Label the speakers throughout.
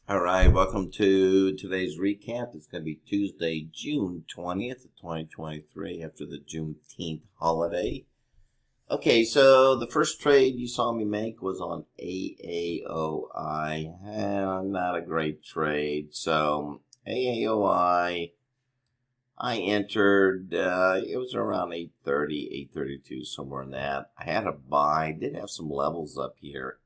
Speaker 1: All right, welcome to today's recap. It's going to be Tuesday, June 20th, 2023, after the Juneteenth holiday. Okay, so the first trade you saw me make was on AAOI. Not a great trade. So AAOI, I entered, it was around 830, 832, somewhere in that. I had a buy, did have some levels up here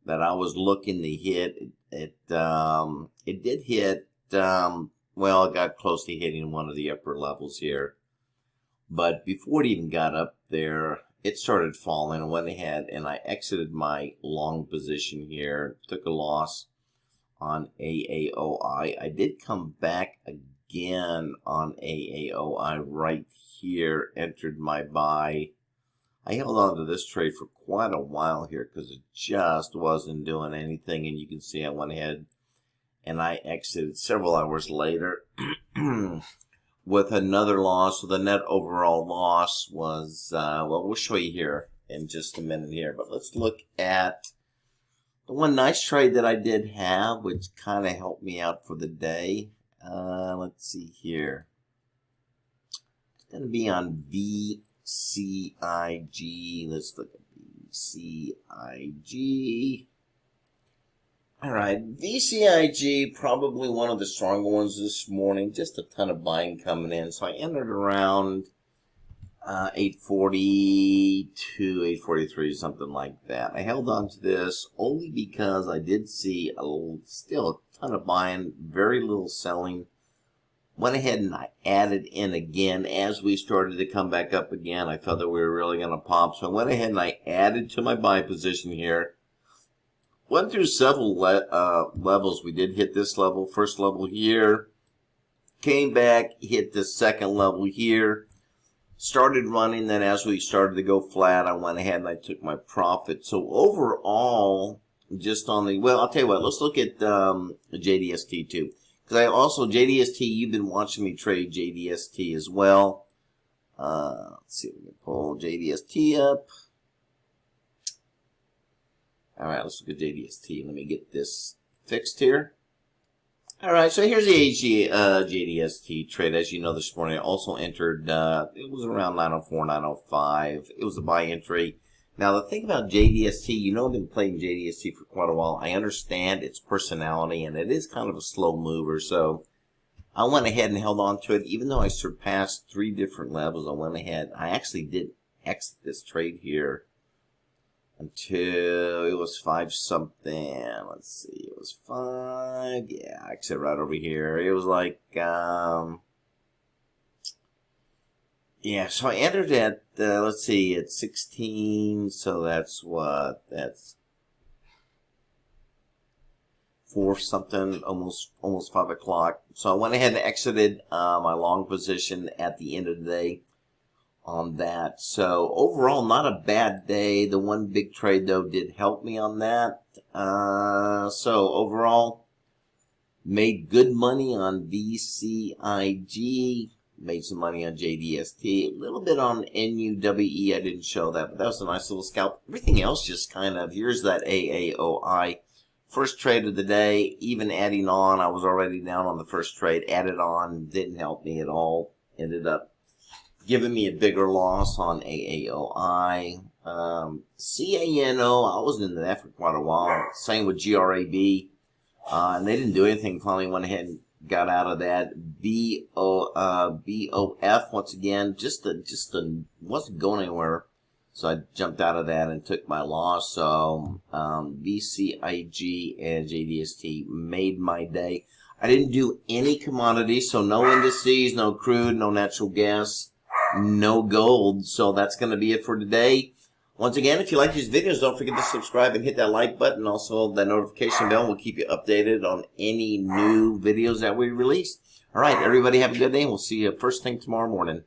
Speaker 1: that I was looking to hit. It did hit, well, it got close to hitting one of the upper levels here. But before it even got up there, it started falling. I went ahead and I exited my long position here, took a loss on AAOI. I did come back again on AAOI right here, entered my buy. I held on to this trade for quite a while here because it just wasn't doing anything. And you can see I went ahead and I exited several hours later with another loss. So the net overall loss was, well, we'll show you here in just a minute here. But let's look at the one nice trade that I did have, which kind of helped me out for the day. Let's see here. It's going to be on VCIG. Let's look at VCIG. All right, VCIG, probably one of the stronger ones this morning. Just a ton of buying coming in. So I entered around 842, 843, something like that. I held on to this only because I did see still a ton of buying, very little selling. Went ahead and I added in again as we started to come back up again. I felt that we were really going to pop. So I went ahead and I added to my buy position here. Went through several levels. We did hit this level, first level here. Came back, hit the second level here. Started running. Then as we started to go flat, I went ahead and I took my profit. So overall, just on the, well, I'll tell you what, let's look at the JDST too. Because I also, JDST, you've been watching me trade JDST as well. Let's see if we can pull JDST up. All right, let's look at JDST. Let me get this fixed here. All right, so here's the JDST trade. As you know, this morning I also entered, it was around 904, 905. It was a buy entry. Now, the thing about JDST, you know I've been playing JDST for quite a while. I understand its personality, and it is kind of a slow mover. So I went ahead and held on to it. Even though I surpassed 3 different levels, I went ahead. I actually did exit this trade here until it was 5 something. Let's see, it was 5. Yeah, I exit right over here. It was like, yeah, so I entered at, let's see, at 16, so that's what, that's 4 something, almost 5 o'clock. So I went ahead and exited my long position at the end of the day on that. So overall, not a bad day. The one big trade, though, did help me on that. So overall, made good money on VCIG. Made some money on JDST, a little bit on NUWE. I didn't show that, but that was a nice little scalp. Everything else just kind of, here's that AAOI. First trade of the day, even adding on, I was already down on the first trade, added on, didn't help me at all. Ended up giving me a bigger loss on AAOI. CANO, I was into that for quite a while. Same with GRAB. And they didn't do anything. Finally went ahead and got out of that. BOF, once again, just wasn't going anywhere. So I jumped out of that and took my loss. So VCIG and JDST made my day. I didn't do any commodities, so no indices, no crude, no natural gas, no gold. So that's going to be it for today. Once again, if you like these videos, don't forget to subscribe and hit that like button. Also, the notification bell will keep you updated on any new videos that we release. All right, everybody have a good day, and we'll see you first thing tomorrow morning.